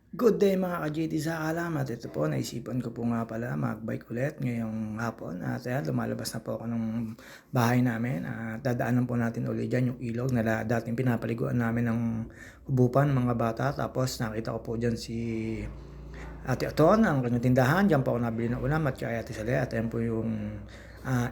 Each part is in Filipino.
Good day mga ka-GT sa alamat. Ito po, naisipan ko po nga pala mag-bike ulit ngayong hapon. At ayan, lumalabas na po ako ng bahay namin. At dadaanan po natin ulit dyan yung ilog na dating pinapaliguan namin ng hubupan mga bata. Tapos nakita ko po dyan si Ate Aton, ang kanyang tindahan. Diyan po ako nabili ng ulam at kaya Ate Sale. At ayan po yung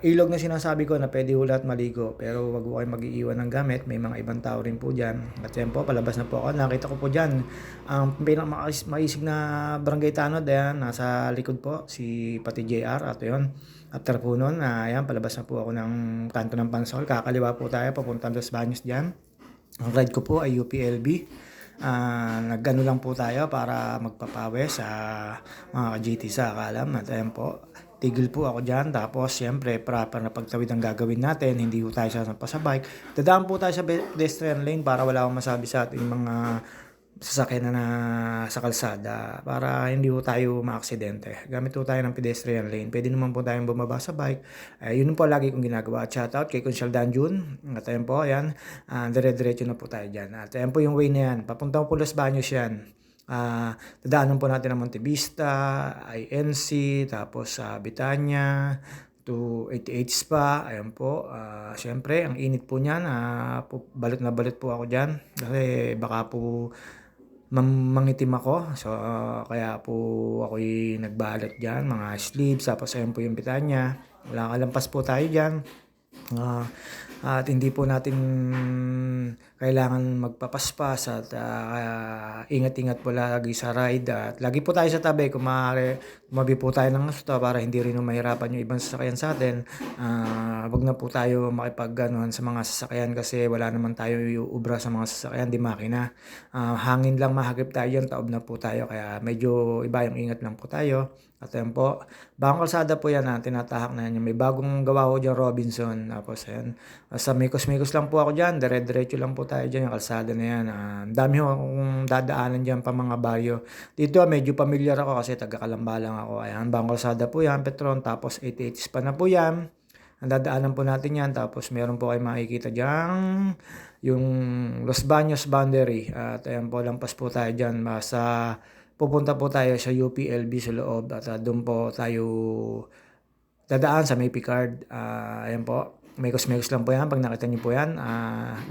ilog na sinasabi ko na pwede ulat maligo. Pero wag po kayo mag-iiwan ng gamit. May mga ibang tao rin po dyan. At ayan po, palabas na po ako. Nakita ko po dyan ang pinakamaisig na barangay tanod. Ayan, nasa likod po si Pati JR. At yun, after po nun, ayan, palabas na po ako ng kanto ng Pansol. Kakaliwa po tayo, papuntang Los Baños dyan. Ang ride ko po ay UPLB. Nagano lang po tayo para magpapawis sa mga ka-GT sa Kalam. At ayan po, tigil po ako dyan. Tapos siyempre, proper na pagtawid ang gagawin natin. Hindi po tayo sasampa sa bike. Dadaan po tayo sa pedestrian lane para wala akong masabi sa ating mga sasakyan na sa kalsada para hindi po tayo maaksidente. Gamit po tayo ng pedestrian lane. Pwede naman po tayong bumaba sa bike. Yun po lagi kong ginagawa. At shoutout kay Consial Danjun. At ayan po, ayan. Dire-diretso na po tayo dyan. At ayan po yung way na yan. Papuntang po Los Baños yan. Dadaanan po natin ng Montevista, INC, tapos sa Bitanya, to 88 Spa, ayan po. Siyempre, ang init po niyan, balot na balot po ako dyan. Kasi baka po mangitim ako. So, kaya po ako'y nagbalot dyan, mga sleeves, tapos ayan po yung Bitanya. Wala kalampas po tayo dyan. At hindi po natin kailangan magpapaspas at ingat-ingat po lagi sa ride at lagi po tayo sa tabi kung maaari tumabi po tayo ng gusto para hindi rin mahirapan yung ibang sasakyan sa atin. Wag na po tayo makipag-ganuhan sa mga sasakyan kasi wala naman tayo ubra sa mga sasakyan, di makina. Hangin lang mahagip tayo dyan, taob na po tayo kaya medyo iba yung ingat lang po tayo. At yan po, bagong kalsada po yan na tinatahak na yan. May bagong gawa ko dyan, Robinson. Tapos ayan, basta mikos-mikos lang po ako dyan. Dire-diretso lang po tayo dyan, yung kalsada na yan. Dami akong dadaanan dyan pa mga baryo. Dito medyo familiar ako kasi taga-Kalamba lang ako. Ayan, bagong kalsada po yan, Petron. Tapos 88 pa na po yan. Ang dadaanan po natin yan. Tapos meron po kayo makikita dyan yung Los Baños boundary. At ayan po, lampas po tayo dyan. Basta pupunta po tayo sa UPLB sa loob at doon po tayo dadaan sa may Picard. Ayan po, mekos-mekos lang po yan. Pag nakita niyo po yan,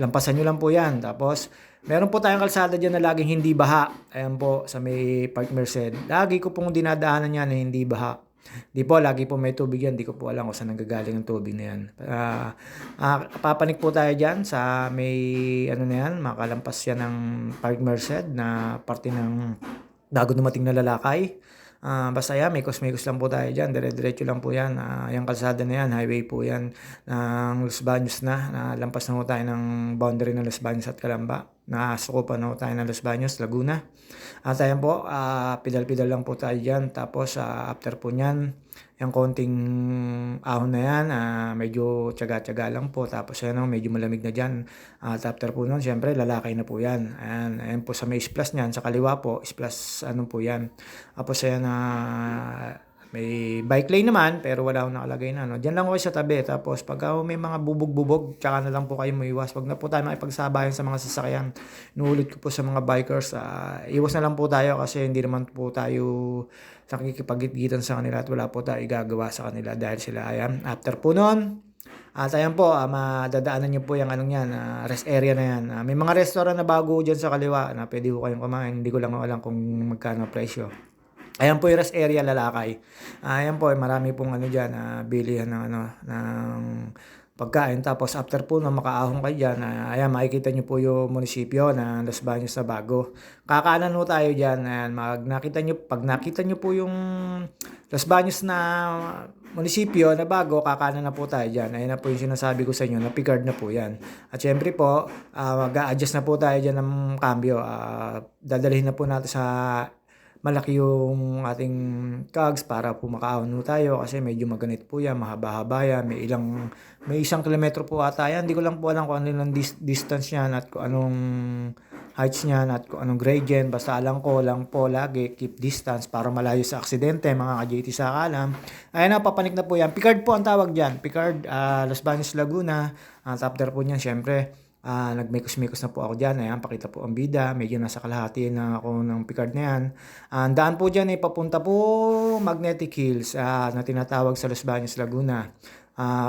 lampasan niyo lang po yan. Tapos, meron po tayong kalsada dyan na laging hindi baha. Ayan po, sa may Park Merced. Lagi ko pong dinadaanan yan na hindi baha. Di po, lagi po may tubig yan. Di ko po alam kung saan nanggagaling ang tubig na yan. Papanik po tayo dyan sa may, ano na yan, makalampas yan ng Park Merced na parte ng bago dumating na lalakay. Basta yan, mikos-mikos lang po tayo dyan. Dire-diretso lang po yan. Yung kalsada na yan, highway po yan ng Los Baños na. Lampas na po tayo ng boundary ng Los Baños at Calamba. Nasukupan na po tayo ng Los Baños, Laguna. At ayan po, pidal-pidal lang po tayo dyan. Tapos after po nyan, yung konting ahon na yan, medyo tiyaga-tiyaga lang po. Tapos ayan, medyo malamig na dyan. At after po nun, syempre, lalakay na po yan. Ayan po sa may isplash nyan, sa kaliwa po, isplash ano po yan. Tapos ayan, may bike lane naman, pero wala akong nakalagay na. No? Diyan lang ako sa tabi. Tapos pag may mga bubog-bubog, tsaka na lang po kayo maiwas. Wag na po tayo makipagsabayan sa mga sasakyan. Inuulit ko po sa mga bikers, iwas na lang po tayo kasi hindi naman po tayo nakikipagitgitan sa kanila at wala po tayo igagawa sa kanila dahil sila ayan. After po nun, at ayan po, madadaanan niyo po yung anong yan, rest area na yan. May mga restaurant na bago dyan sa kaliwa na pwede ko kayong kumain. Hindi ko lang alam kung magkano presyo. Ayan po yung rest area lalakay. Ayan po, marami pong ano dyan, bilihan ng, ng pagkain. Tapos after po na makaahon kayo dyan, ayan, makikita nyo po yung munisipyo na Los Baños na bago. Kakaanan po tayo dyan. Ayan, pag nakita nyo po yung Los Baños na munisipyo na bago, kakanan na po tayo dyan. Ayan na po yung sinasabi ko sa inyo, na Picard na po yan. At syempre po, mag-a-adjust na po tayo dyan ng cambio. Dadalhin na po natin sa malaki yung ating cogs para po makaahon tayo kasi medyo maganit po yan, mahaba-haba yan, may 1 kilometro po ata yan. Hindi ko lang po alam kung ano yung distance niyan at kung anong heights niyan at kung anong gradient. Basta alam ko lang po lagi, keep distance para malayo sa aksidente, mga ka-JT sa kalam. Ayan na, papanik na po yan. Picard po ang tawag dyan. Picard, Los Baños, Laguna. At after po niyan, syempre, nagmekos-mekos na po ako diyan. Ayan, pakita po ang bida. Medyo nasa kalahati na ako ng Picard na yan. Ang daan po diyan ay papunta po Magnetic Hills, na tinatawag sa Los Baños, Laguna.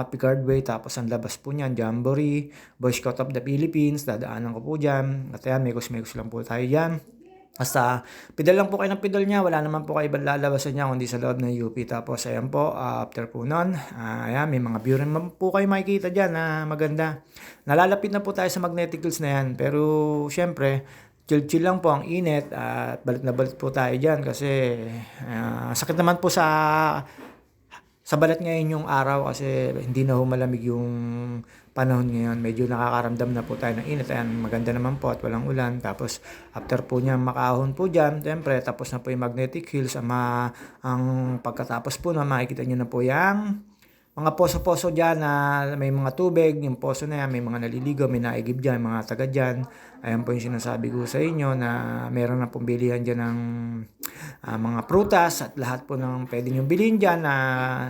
Picard Way, tapos ang labas po niyan, Jamboree, Boy Scout of the Philippines, dadaanan ko po diyan. At ayan, mekos-mekos lang po tayo diyan. Basta, pedal lang po kayo ng pedal niya. Wala naman po kayo ibang lalabasan niya kundi sa loob ng UP. Tapos, ayan po, after po nun, ayan, may mga view rin po kayo makikita dyan na maganda. Nalalapit na po tayo sa Magnetic Hills na yan. Pero, syempre, chill-chill lang po ang init at balik na balik po tayo dyan kasi sakit naman po sa balat ngayon yung araw kasi hindi na humalamig yung panahon ngayon. Medyo nakakaramdam na po tayo ng init. Ayan, maganda naman po at walang ulan. Tapos after po niya makahon po dyan, siyempre tapos na po yung Magnetic Hills. Ang pagkatapos po na makikita nyo na po yung mga poso-poso dyan na may mga tubig, yung poso na yan, may mga naliligo, may naigib dyan, mga taga dyan. Ayan po yung sinasabi ko sa inyo na meron na pong bilihan dyan ng mga prutas at lahat po ng pwede nyo bilhin dyan na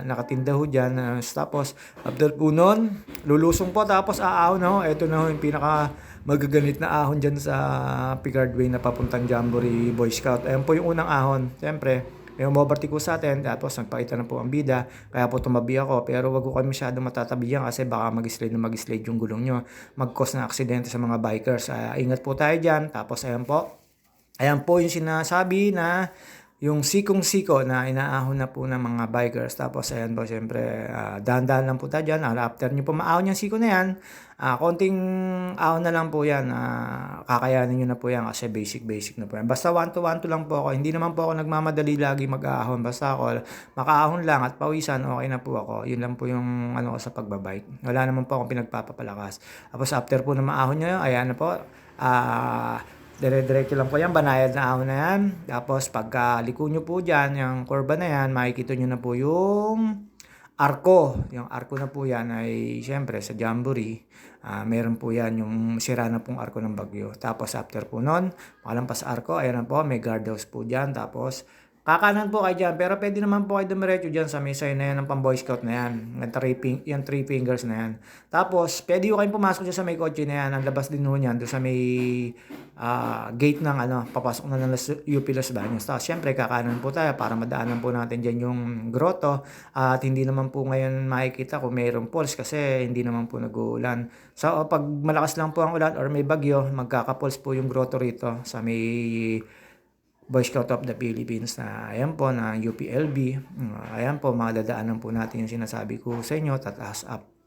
nakatinda ho dyan. Tapos, after po nun, lulusong po tapos aahon na ho. Ito na ho yung pinaka magaganit na ahon dyan sa Picard Way na papuntang Jamboree Boy Scout. Ayan po yung unang ahon. Siyempre, may umovertake ko sa atin, tapos nagpakita na po ang bida, kaya po tumabi ako, pero wag ko kayo masyado matatabi yan kasi baka mag-slide yung gulong nyo, mag-cause na aksidente sa mga bikers. Ingat po tayo dyan. Tapos ayan po yung sinasabi na yung sikong-siko na inaahon na po ng mga bikers. Tapos ayan po, siyempre, dahan-dahan lang po tayo dyan. After nyo po maahon yung siko na yan, konting ahon na lang po yan. Kakayanin nyo na po yan kasi basic na po yan. Basta 1 to 1 lang po ako. Hindi naman po ako nagmamadali lagi mag-ahon. Basta ako makaahon lang at pawisan, okay na po ako. Yun lang po yung ano ko sa pagbabike. Wala naman po akong pinagpapapalakas. Tapos after po na maahon nyo, ayan na po. Dire-diretso lang po yan, banayad na ahon na yan. Tapos pagkaliko nyo po dyan, yung kurba na yan, makikita nyo na po yung arko. Yung arko na po yan ay siyempre sa Jamboree. Meron po yan yung sira na pong arko ng bagyo. Tapos after po nun, makalampas arko, ayan na po, may guardhouse po dyan. Tapos kakanan po kayo dyan, pero pwede naman po kayo dumiretso dyan sa may sign na yan ng pang Boy Scout na yan. Yung 3 fingers na yan. Tapos, pwede yung kayong pumasok dyan sa may kotse na yan. Ang labas din nun yan, doon sa may gate ng papasok na ng UP Los Baños. Tapos, syempre, kakanan po tayo para madaanan po natin dyan yung grotto. At hindi naman po ngayon makikita kung mayroong falls kasi hindi naman po nag-uulan. So, pag malakas lang po ang ulan or may bagyo, magkaka-falls po yung grotto rito sa may Boy Scout of the Philippines na ayan po na UPLB. Ayan po, madadaanan po natin yung sinasabi ko sa inyo.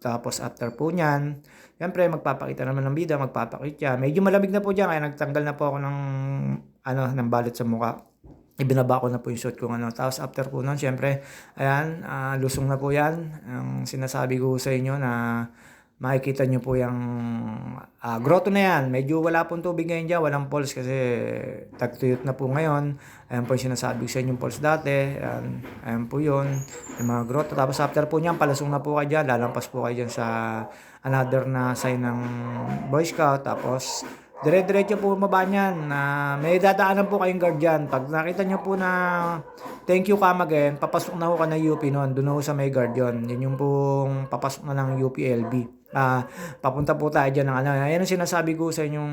Tapos after po nyan, siyempre magpapakita naman ng bida, magpapakita. Medyo malamig na po dyan kaya nagtanggal na po ako ng balot sa mukha. Ibinaba ko na po yung suit kong Tapos after po nun, siyempre, ayan, lusong na po yan. Ang sinasabi ko sa inyo na makikita nyo po yung grotto na yan. Medyo wala pong tubig ngayon dyan, walang falls kasi tagtuyot na po ngayon. Ayan po yung sinasabi ko sa inyo yung falls dati. Ayan po yun, yung mga grotto. Tapos after po nyan, palasong na po kayo dyan. Lalampas po kayo dyan sa another na sign ng Boy Scout. Tapos dire-diretso po baba niyan na may dadaanan po kayong guard dyan. Pag nakita nyo po na thank you come again, papasok na ho ka ng UP noon. Doon ho sa may guard yun. Yun yung pong papasok na ng UPLB. Papunta po tayo dyan ng Ayan ang sinasabi ko sa inyong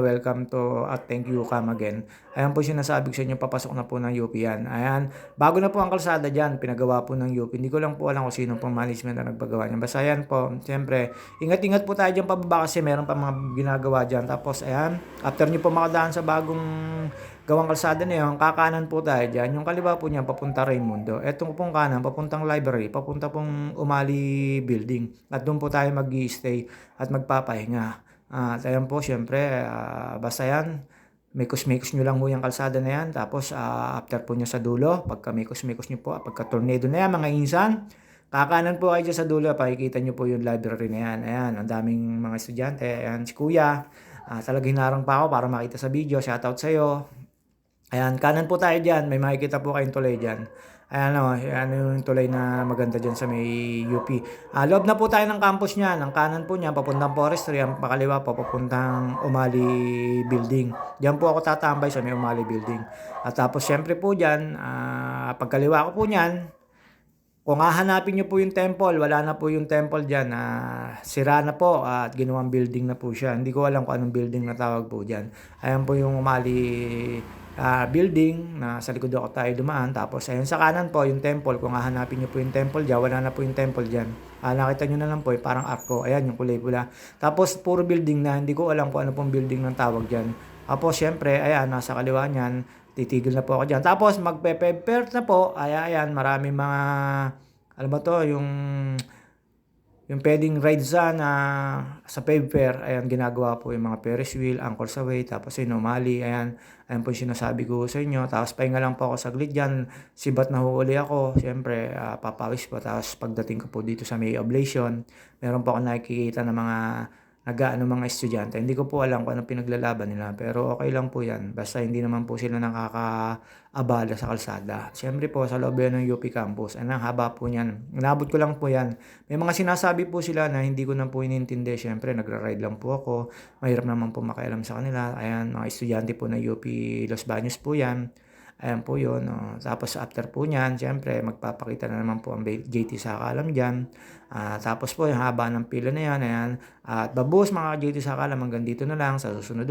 welcome to at thank you come again. Ayan po sinasabi ko sa inyo, papasok na po ng UP yan. Ayan, bago na po ang kalsada dyan, pinagawa po ng UP. Hindi ko lang po alam kung sino pong management na nagpagawa niyan. Basta ayan po, siyempre, ingat-ingat po tayo dyan pababa kasi meron pa mga ginagawa dyan. Tapos ayan, after nyo po makadaan sa bagong gawang kalsada na yun, kakanan po tayo dyan. Yung kaliwa po niya, papunta Raimundo. Etong pong kanan, papuntang library, papunta pong Umali Building. At doon po tayo mag-i-stay at magpapahinga. At ayan po, syempre, basta yan, mekos-mekos nyo lang po yung kalsada na yan. Tapos, after po nyo sa dulo, pagka mekos-mekos nyo po, pagka tornado na yan, mga insan, kakanan po kayo dyan sa dulo, pakikita nyo po yung library na yan. Ayan, ang daming mga estudyante. Ayan, si Kuya, talagang hinarang pa ako para makita sa video. Shoutout sa'yo. Ayan, kanan po tayo dyan. May makikita po kayong tulay dyan. Ayan yung tulay na maganda dyan sa may UP. Loob na po tayo ng campus niya. Ang kanan po niya, papuntang forestry. Ang pakaliwa po, papuntang Umali Building. Diyan po ako tatambay sa may Umali Building. At tapos, syempre po dyan, pagkaliwa ko po niyan, Kung hahanapin niyo po yung temple, wala na po yung temple diyan, sira na po at ginawang building na po siya. Hindi ko alam kung anong building na tawag po diyan. Ayan po yung building na sa likod ako tayo dumaan. Tapos ayun sa kanan po yung temple. Kung hahanapin niyo po yung temple diyan, wala na po yung temple diyan. Nakita niyo na lang po, parang arko. Ayan yung kulay pula. Tapos puro building na, hindi ko alam kung ano pong building ng tawag diyan. Tapos syempre, ayan, nasa kaliwa niyan, titigil na po ako diyan. Tapos magpe-pevpert na po. Ayan, maraming mga ano ba 'to, yung puwedeng ride sa pevper, ayan ginagawa po yung mga Ferris wheel, angkor sa way, tapos yun umali, ayan. Ayan po yung sinasabi ko sa inyo. Tapos pahinga lang po ako saglit diyan, sibat na ho uli ako. Siyempre, papawis po. Tapos pagdating ko po dito sa may oblation, meron po akong nakikita na mga estudyante. Hindi ko po alam kung anong pinaglalaban nila, pero okey lang po 'yan, basta hindi naman po sila nakakaabala sa kalsada. Siyempre po sa loob yan ng UP campus, ang haba po niyan, inabot ko lang po 'yan. May mga sinasabi po sila na hindi ko na po inintindi, siyempre nagra-ride lang po ako, mahirap naman po makialam sa kanila. Ayan, mga estudyante po ng UP Los Baños po 'yan. Ayan po 'yun, oh. Tapos after po niyan siyempre magpapakita na naman po ang JT Sakalam diyan. Tapos po yung haba ng pila na 'yan, ayan. At babuhos mga ka-JT Sakalam, hanggang dito na lang, sa susunod